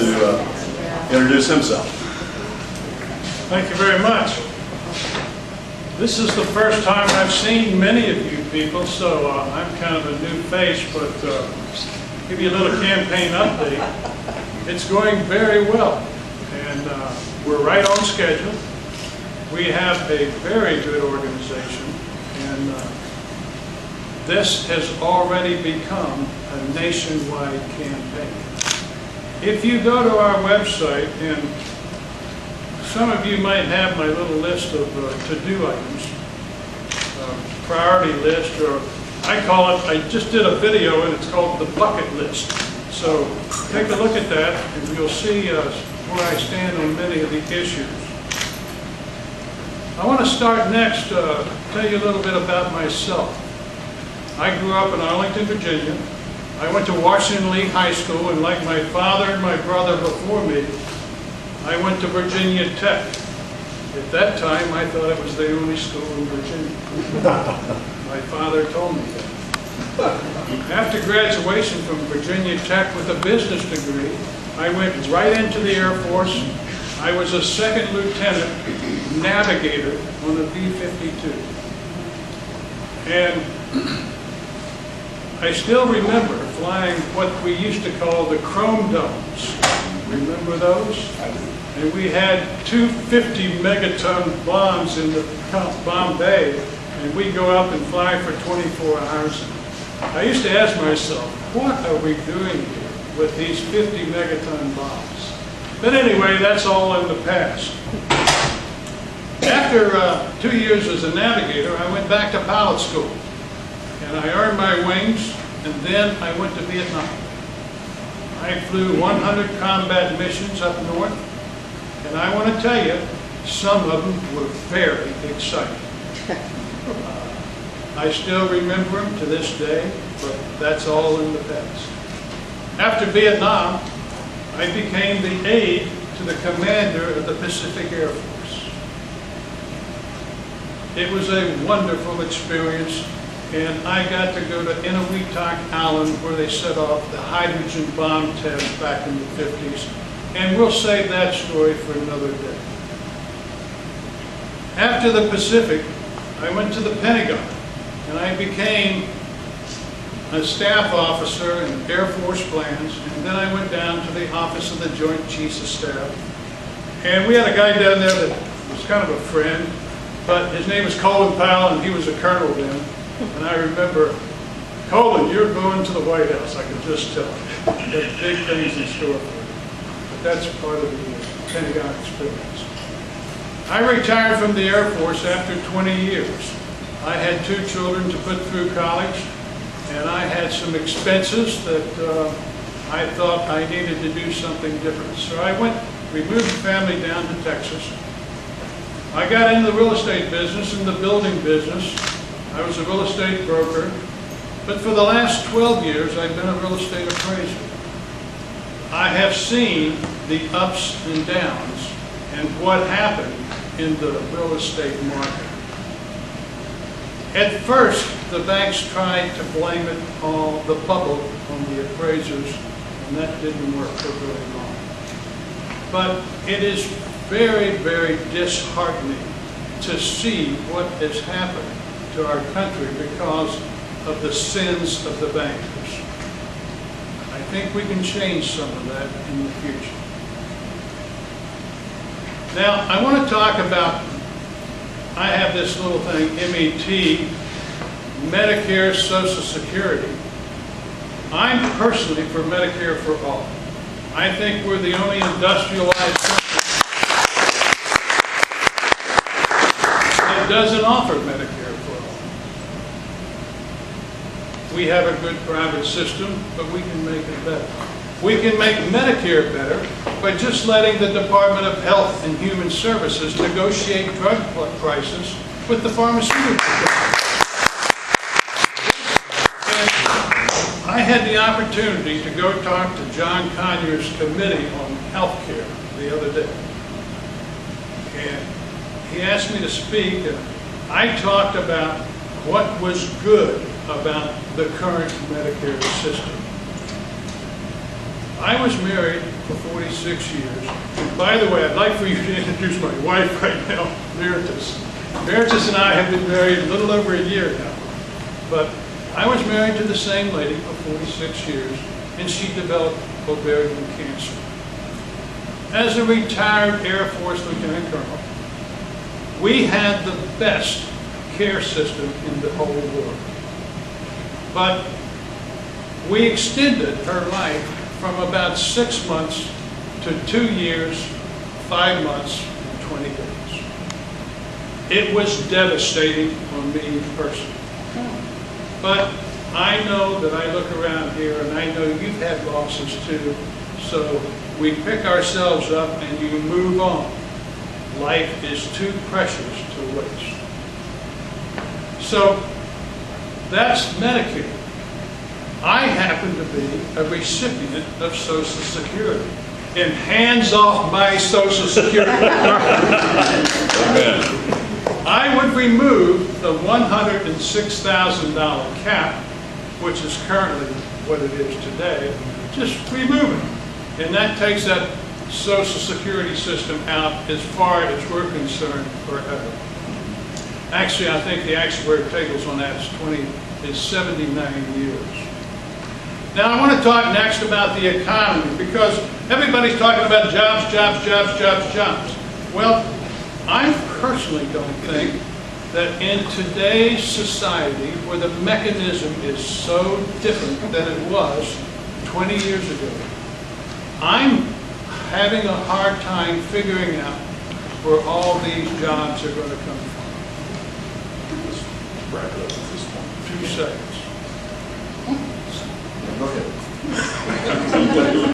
to introduce himself. Thank you very much. This is the first time I've seen many of you people, so I'm kind of a new face, but give you a little campaign update. It's going very well, and we're right on schedule. We have a very good organization, and this has already become a nationwide campaign. If you go to our website, and some of you might have my little list of to-do items, priority list, or I call it, I just did a video and it's called the bucket list. So take a look at that and you'll see where I stand on many of the issues. I want to start next, tell you a little bit about myself. I grew up in Arlington, Virginia. I went to Washington Lee High School, and like my father and my brother before me, I went to Virginia Tech. At that time, I thought it was the only school in Virginia. My father told me that. After graduation from Virginia Tech with a business degree, I went right into the Air Force. I was a second lieutenant navigator on the B-52. And I still remember flying what we used to call the chrome domes. Remember those? And we had 250 megaton bombs in the bomb bay, and we'd go up and fly for 24 hours. I used to ask myself, what are we doing here with these 50 megaton bombs? But anyway, that's all in the past. After 2 years as a navigator, I went back to pilot school, and I earned my wings, and then I went to Vietnam. I flew 100 combat missions up north, and I want to tell you, some of them were very exciting. I still remember them to this day, but that's all in the past. After Vietnam, I became the aide to the commander of the Pacific Air Force. It was a wonderful experience, and I got to go to Inuitak Island where they set off the hydrogen bomb test back in the 50s, and we'll save that story for another day. After the Pacific, I went to the Pentagon, and I became a staff officer in Air Force Plans, and then I went down to the Office of the Joint Chiefs of Staff. And we had a guy down there that was kind of a friend, but his name was Colin Powell, and he was a colonel then. And I remember, Colin, you're going to the White House, I could just tell. You have big things in store for you. But that's part of the Pentagon experience. I retired from the Air Force after 20 years. I had 2 children to put through college, and I had some expenses that I thought I needed to do something different. So we moved the family down to Texas. I got into the real estate business and the building business. I was a real estate broker, but for the last 12 years, I've been a real estate appraiser. I have seen the ups and downs and what happened in the real estate market. At first, the banks tried to blame it on the bubble on the appraisers, and that didn't work for very long. But it is very, very disheartening to see what has happened to our country because of the sins of the bankers. I think we can change some of that in the future. Now, I want to talk about, I have this little thing, MET, Medicare Social Security. I'm personally for Medicare for all. I think we're the only industrialized country that doesn't offer Medicare for all. We have a good private system, but we can make it better. We can make Medicare better by just letting the Department of Health and Human Services negotiate drug prices with the pharmaceutical companies. I had the opportunity to go talk to John Conyers' committee on health care the other day. And he asked me to speak, and I talked about what was good about the current Medicare system. I was married for 46 years. And by the way, I'd like for you to introduce my wife right now, Veritas. Veritas and I have been married a little over a year now. But I was married to the same lady for 46 years, and she developed ovarian cancer. As a retired Air Force Lieutenant Colonel, we had the best care system in the whole world. But we extended her life from about 6 months to 2 years, 5 months, and 20 days. It was devastating for me personally. But I know that I look around here and I know you've had losses too, so we pick ourselves up and you move on. Life is too precious to waste. So that's Medicare. I happen to be a recipient of Social Security. And hands off my Social Security. Amen. I would remove the $106,000 cap, which is currently what it is today, just remove it. And that takes that Social Security system out as far as we're concerned forever. Actually, I think the actuary tables on that is 79 years. Now, I want to talk next about the economy, because everybody's talking about jobs, jobs, jobs, jobs, jobs. Well, I personally don't think that in today's society, where the mechanism is so different than it was 20 years ago, I'm having a hard time figuring out where all these jobs are going to come from. Wrap it up at this point. 2 seconds. Go ahead.